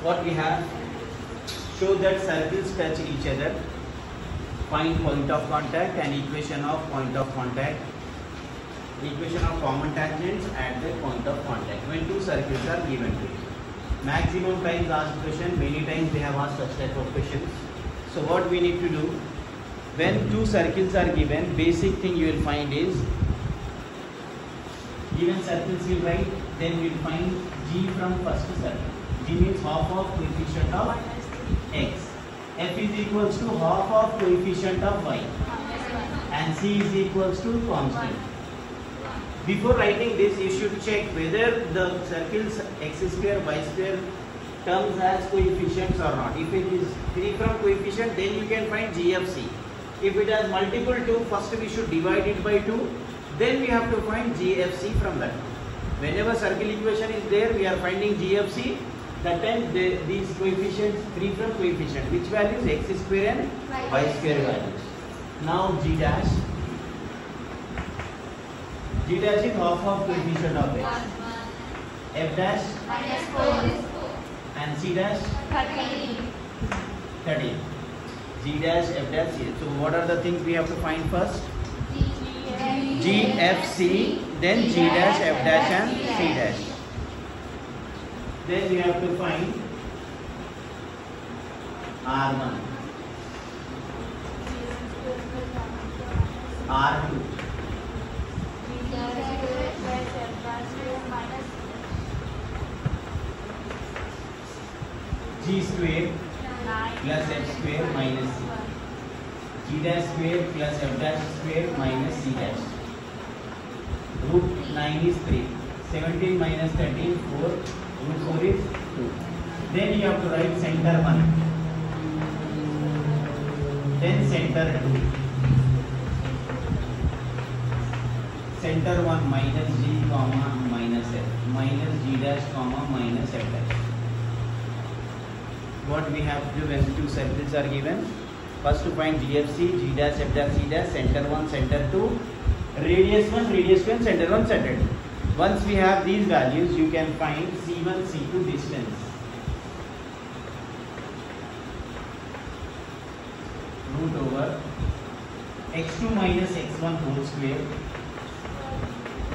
what we have, show that circles touch each other, find point of contact and equation of point of contact, equation of common tangents at the point of contact when two circles are given to you. Maximum times asked question, many times they have asked such type of questions. So what we need to do, when two circles are given, basic thing you will find is, given circles will write, then we will find G from first circle. G means half of coefficient of x. F is equals to half of coefficient of y. And C is equals to constant. Before writing this, you should check whether the circles x square, y square terms as coefficients or not. If it is free from coefficient, then you can find G of C. If it has multiple 2, first we should divide it by 2. Then we have to find G of C from that. Whenever circle equation is there, we are finding G of C. That time these coefficients free from coefficient. Which values? X square and y square values. Now G dash. G dash is half of coefficient of x. F dash and C dash 13. G dash, F dash, C. So what are the things we have to find first? G, F, C, then G dash, F dash and C dash. Then we have to find R1, R2, G square plus F square minus C. G dash square plus F dash square minus C dash. Root 9 is 3. 17 minus 13, 4. Root 4 is 2. Then you have to write center 1. Then center 2. Center 1 minus G comma minus F. Minus G dash comma minus F dash. What we have to do when two circles are given? First to find G of C, G dash, F dash, C dash, center 1, center 2, radius 1, radius 2 and center 1, center 2. Once we have these values, you can find C1, C2 distance. Root over x2 minus x1 whole square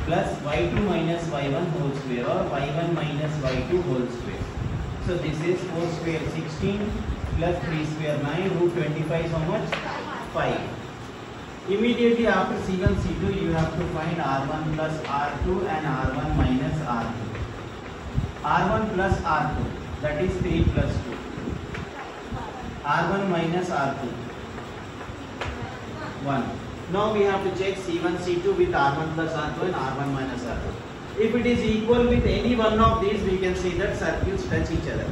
plus y2 minus y1 whole square or y1 minus y2 whole square. So this is 4 square 16 plus 3 square 9, root 25 is how much? 5. Immediately after C1, C2 you have to find R1 plus R2 and R1 minus R2. R1 plus R2, that is 3 plus 2. R1 minus R2, 1. Now we have to check C1, C2 with R1 plus R2 and R1 minus R2. If it is equal with any one of these, we can say that circles touch each other.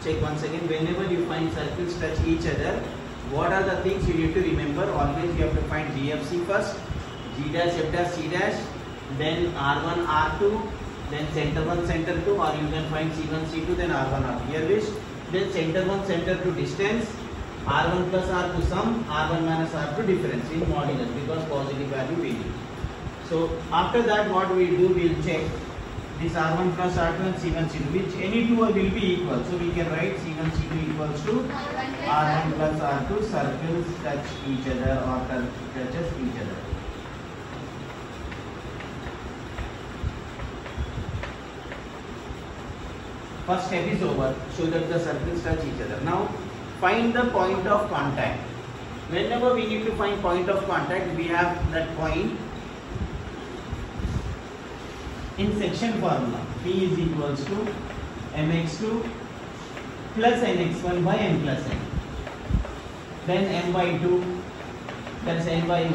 Check once again, whenever you find circles touch each other, what are the things you need to remember? Always you have to find G of C first, G dash, F dash, C dash, then R1, R2, then center 1, center 2, or you can find C1, C2, then R1, R2. Here wish, then center 1, center 2 distance, R1 plus R2 sum, R1 minus R2 difference in modulus because positive value we need. So after that what we do, we will check this R1 plus R2 and C1, C2, which any two will be equal. So we can write C1, C2 equals to R1 plus R2, circles touch each other or touches each other. First step is over, show that the circles touch each other. Now find the point of contact. Whenever we need to find point of contact, we have that point in section formula. P is equals to mx2 plus nx1 by n plus n. Then m by 2 plus n by 1.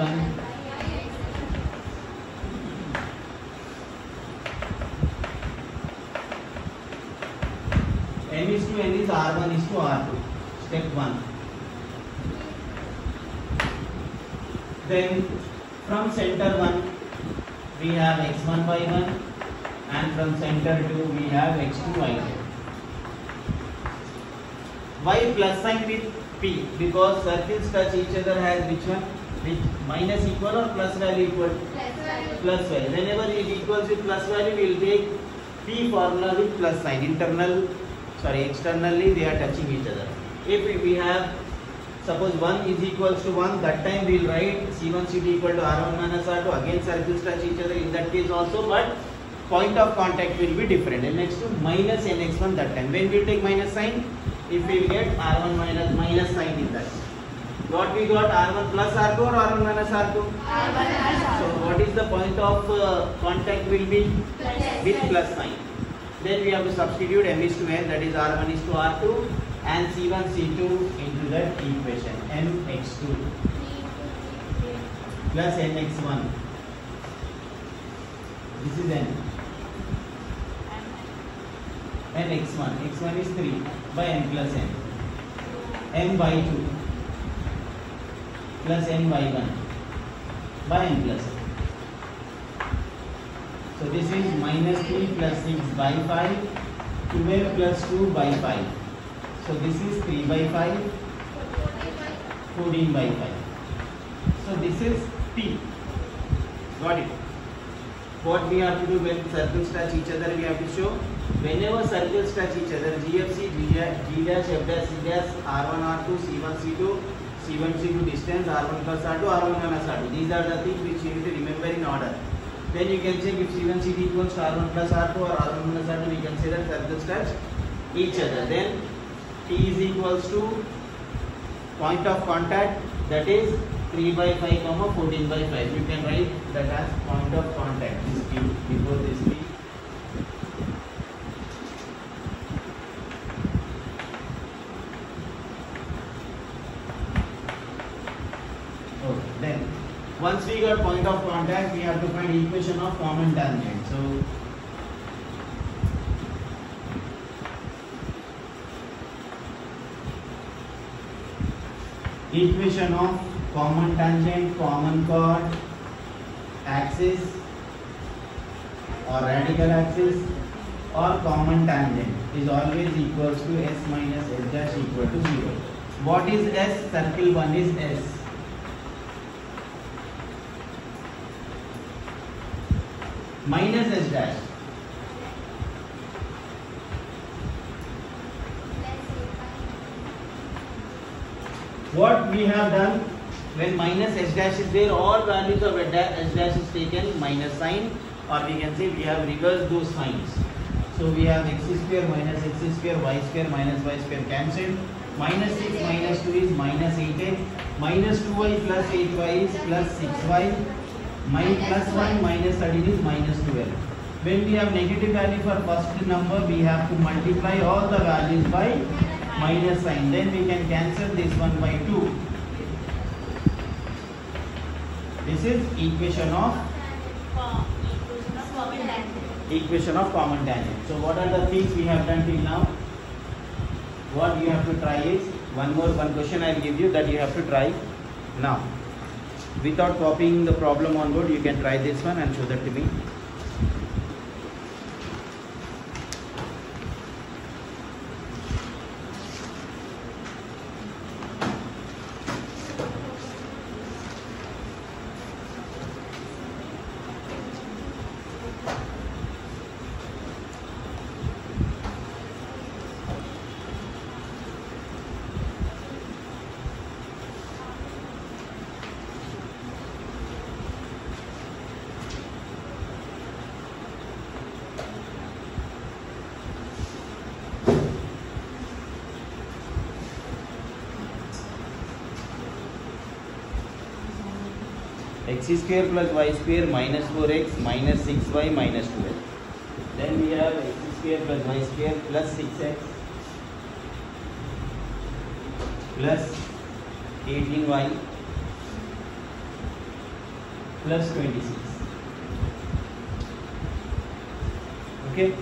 M is to n is R1 is to R2. Step 1. Then from center 1 we have x1 by 1 and from center 2 we have x2 by 2. Why plus sign with P? Because circles touch each other has which one? Which minus equal or plus value equal? Plus value. Whenever it equals with plus value, we will take P formula with plus sign. Internal sorry, externally they are touching each other. If we have, suppose 1 is equals to 1, that time we will write C1 C2 equal to R1 minus R2. Again circles touch each other in that case also, but point of contact will be different. NX2 minus NX1 that time. When we take minus sign, if we will get R1 minus sign in that. What we got, R1 plus R2 or R1 minus R2? R1 plus R2. So what is the point of contact will be? With plus sign. Then we have to substitute M is to N, that is R1 is to R2 and C1 C2 into that equation. Mx2 plus Nx1. This is N. Nx1. X1 is 3 by N plus N. M by 2 plus N by 1 by N plus N. So this is minus 3 plus 6 by 5, 12 plus 2 by 5. So this is 3 by 5, 14 by 5. So this is P. Got it? What we have to do when circles touch each other, we have to show whenever circles touch each other, GFC, G dash, F dash, C dash, R1, R2, C1, C2, C1, C2 distance, R1 plus R2, R1 minus R2. These are the things which you need to remember in order. Then you can check if C1 C2 equals to R1 plus R2 or R1 minus R2, we can say that circles touch each other. Then T is equals to point of contact, that is 3 by 5 comma 14 by 5. You can write that as point of contact. This P before this P. Okay. Then once we got point of contact, we have to find equation of common tangent. So equation of common tangent, common chord, axis or radical axis or common tangent is always equals to S minus S dash equal to 0. What is S? Circle 1 is S. Minus S dash. What we have done, when minus S dash is there, all values of S dash is taken minus sign, or we can say we have reversed those signs. So we have x square minus x square, y square minus y square cancelled. Minus 6 minus 2 is minus 8x. Minus 2y plus 8y is plus 6y. Plus 1 minus 13 is minus 12. When we have negative value for first number, we have to multiply all the values by minus sign. Then we can cancel this one by 2. This is equation of common tangent. So what are the things we have done till now? What you have to try is one question I will give you that you have to try now. Without copying the problem on board, you can try this one and show that to me. X square plus y square minus 4x minus 6y minus 12. Then we have x square plus y square plus 6x plus 18y plus 26. Okay.